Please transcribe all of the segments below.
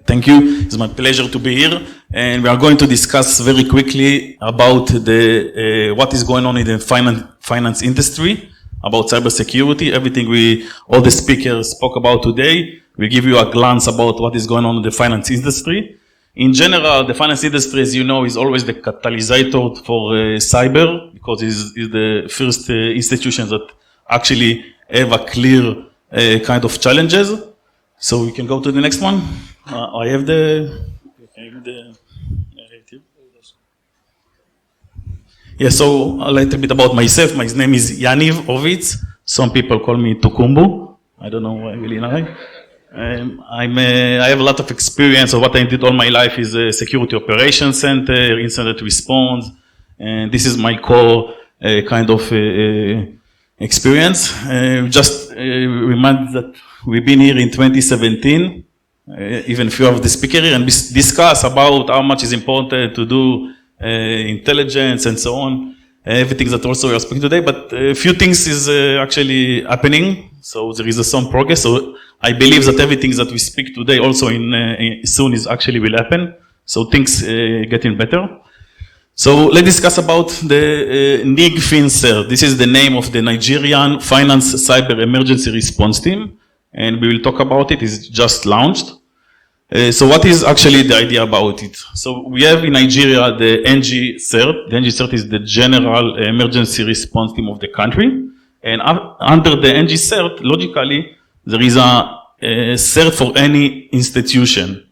Thank you. It's my pleasure to be here, and we are going to discuss very quickly about what is going on in the finance industry, about cybersecurity. All the speakers spoke about today. We give you a glance about what is going on in the finance industry. In general, the finance industry, as you know, is always the catalyst for cyber, because it's the first institutions that actually have a clear kind of challenges. So we can go to the next one. I have so a little bit about myself. My name is Yaniv Ovitz. Some people call me Tukumbu. I don't know why really now. I have a lot of experience. So what I did all my life is a security operations center, incident response, and this is my core kind of experience. Just remind that we've been here in 2017. Even few of the speakers here, and discuss about how much is important to do intelligence and so on. Everything that also we are speaking today, but a few things is actually happening. So there is some progress. So I believe that everything that we speak today also soon is actually will happen. So things getting better. So let's discuss about the NIG FinCERT. This is the name of the Nigerian Finance Cyber Emergency Response Team, and we will talk about it. It's just launched. So what is actually the idea about it? So we have in Nigeria the NG CERT. The NG CERT is the General Emergency Response Team of the country. And under the NG CERT, logically, there is a CERT for any institution.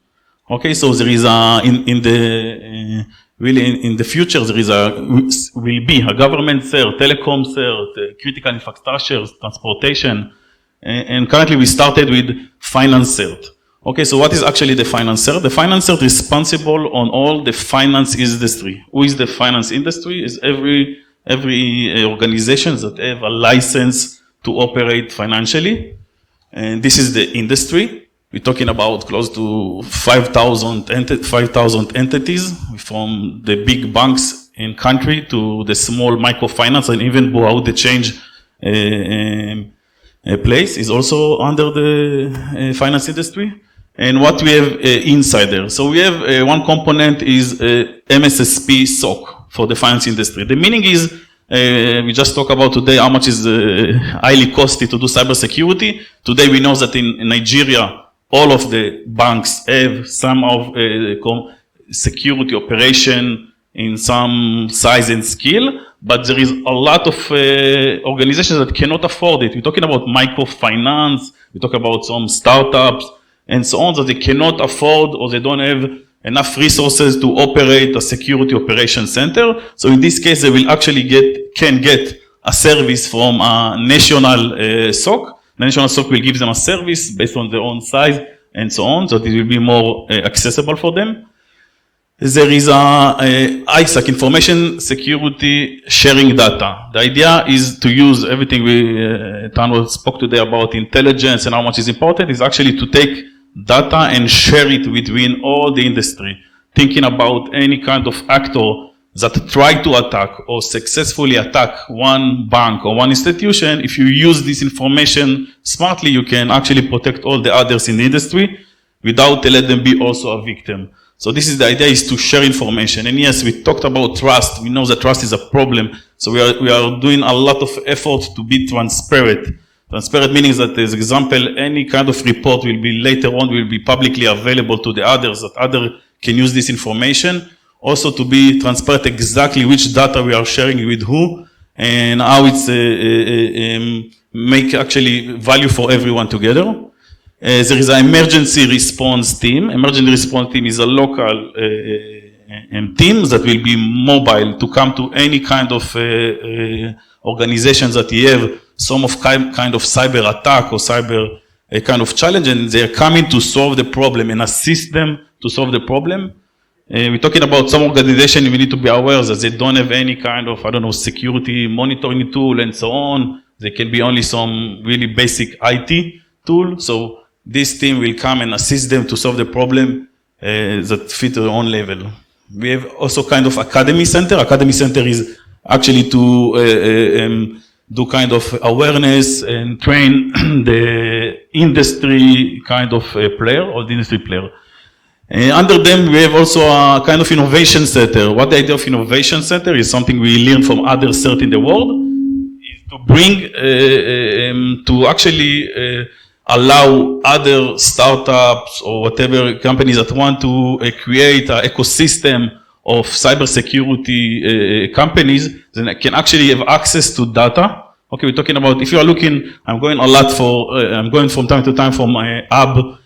Okay, so there is in the future, there will be a government CERT, telecom CERT, critical infrastructure, transportation, and currently we started with finance CERT. Okay, so what is actually the finance CERT? The finance CERT is responsible on all the finance industry. Who is the finance industry? Is every organization that have a license to operate financially. And this is the industry. We're talking about close to 5,000 entities, from the big banks in country to the small microfinance, and even how they change place is also under the finance industry. And what we have inside there. So we have one component is MSSP SOC for the finance industry. The meaning is, we just talked about today how much is highly costly to do cybersecurity. Today we know that in Nigeria, all of the banks have some of security operation in some size and skill, but there is a lot of organizations that cannot afford it. We're talking about microfinance, we talk about some startups, and so on, that they cannot afford or they don't have enough resources to operate a security operations center. So in this case, they will actually can get a service from a national SOC. The national SOC will give them a service based on their own size and so on, so it will be more accessible for them. There is ISAC, Information Security Sharing Data. The idea is to use everything Tanwo spoke today about intelligence and how much is important, is actually to take data and share it between all the industry. Thinking about any kind of actor that try to attack or successfully attack one bank or one institution, if you use this information smartly, you can actually protect all the others in the industry without letting them be also a victim. So this is the idea, is to share information. And yes, we talked about trust. We know that trust is a problem. So we are doing a lot of effort to be transparent. Transparent meaning that, as example, any kind of report will be publicly available to the others, that others can use this information. Also to be transparent exactly which data we are sharing with who, and how it's make actually value for everyone together. There is an emergency response team. Emergency response team is a local team that will be mobile to come to any kind of organizations that you have some of kind of cyber attack or cyber kind of challenge, and they're coming to solve the problem and assist them to solve the problem. We're talking about some organization, we need to be aware that they don't have any kind of, security monitoring tool and so on. They can be only some really basic IT tool. So this team will come and assist them to solve the problem that fit their own level. We have also kind of academy center. Academy center is actually to do kind of awareness and train the industry kind of player or the industry player. Under them, we have also a kind of innovation center. What the idea of innovation center is something we learn from other CERT in the world, is to bring, to actually allow other startups or whatever companies that want to create an ecosystem of cybersecurity companies, then can actually have access to data. Okay, we're talking about, if you are looking, I'm going a lot for, I'm going from time to time from my hub,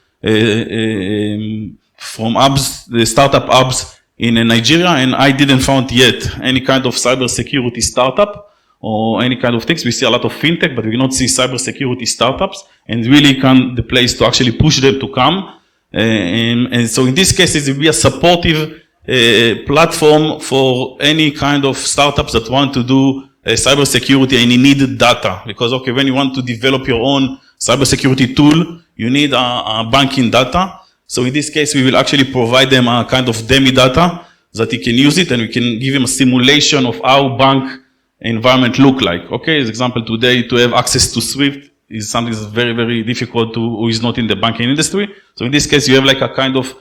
from hubs, the startup hubs in Nigeria, and I didn't find yet any kind of cybersecurity startup or any kind of things. We see a lot of fintech, but we cannot see cybersecurity startups, and really the place to actually push them to come. And so in this case, it will be a supportive platform for any kind of startups that want to do cybersecurity and you need data. Because, okay, when you want to develop your own cybersecurity tool, you need a banking data. So in this case, we will actually provide them a kind of demi data that he can use it, and we can give him a simulation of how bank environment look like. Okay, as example, today to have access to Swift is something that's very, very difficult to who is not in the banking industry. So in this case, you have like a kind of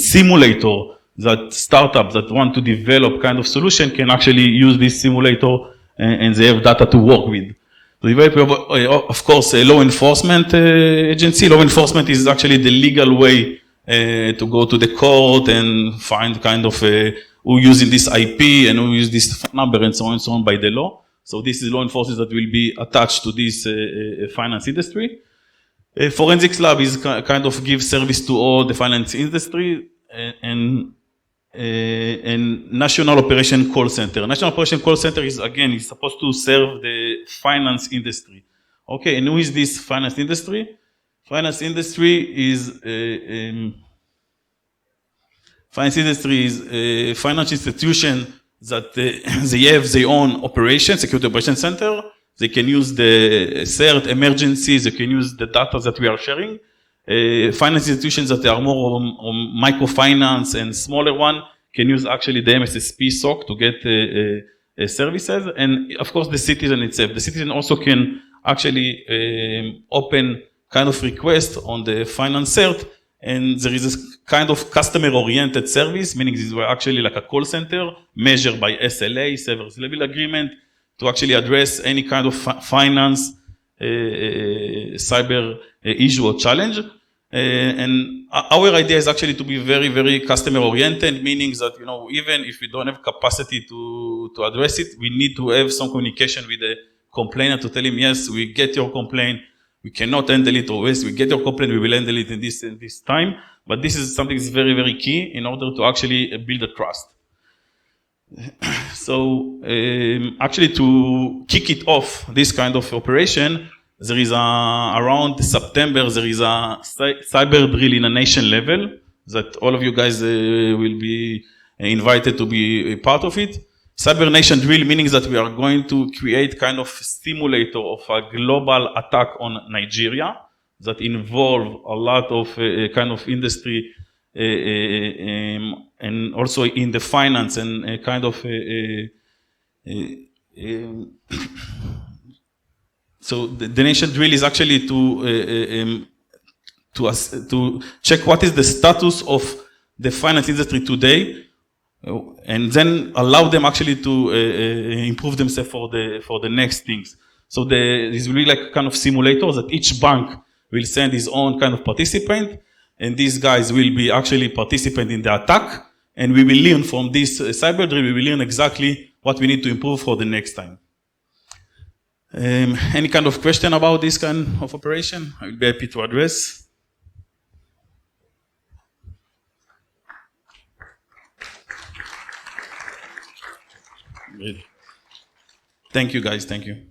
simulator that startups that want to develop kind of solution can actually use this simulator, and they have data to work with. So we have, of course, a law enforcement agency. Law enforcement is actually the legal way to go to the court and find kind of who using this IP and who use this phone number and so on by the law. So this is law enforcement that will be attached to this finance industry. Forensics Lab is kind of give service to all the finance industry, and National Operation Call Center. National Operation Call Center is, again, is supposed to serve the finance industry. Okay, and who is this finance industry? Finance industry is financial institution that they have their own operation, security operation center. They can use the CERT emergencies, they can use the data that we are sharing. Finance institutions that are more on microfinance and smaller one can use actually the MSSP SOC to get services. And of course the citizen itself. The citizen also can actually open kind of request on the finance CERT, and there is this kind of customer-oriented service, meaning this were actually like a call center measured by SLA, service level agreement, to actually address any kind of finance cyber issue or challenge. And our idea is actually to be very, very customer-oriented, meaning that, you know, even if we don't have capacity to address it, we need to have some communication with the complainant to tell him, yes, we get your complaint, we cannot handle it, or yes, we get your complaint, we will handle it in this time. But this is something that's very, very key in order to actually build a trust. So actually to kick it off, this kind of operation, there is around September, there is a cyber drill in a nation level that all of you guys will be invited to be a part of it. Cyber nation drill meaning that we are going to create kind of simulator of a global attack on Nigeria that involve a lot of kind of industry and also in the finance and kind of so the nation drill is actually to check what is the status of the finance industry today, and then allow them actually to improve themselves for the next things. So this will be like a kind of simulator that each bank will send his own kind of participant, and these guys will be actually participant in the attack, and we will learn from this cyber drill, we will learn exactly what we need to improve for the next time. Any kind of question about this kind of operation? I will be happy to address. Thank you guys, thank you.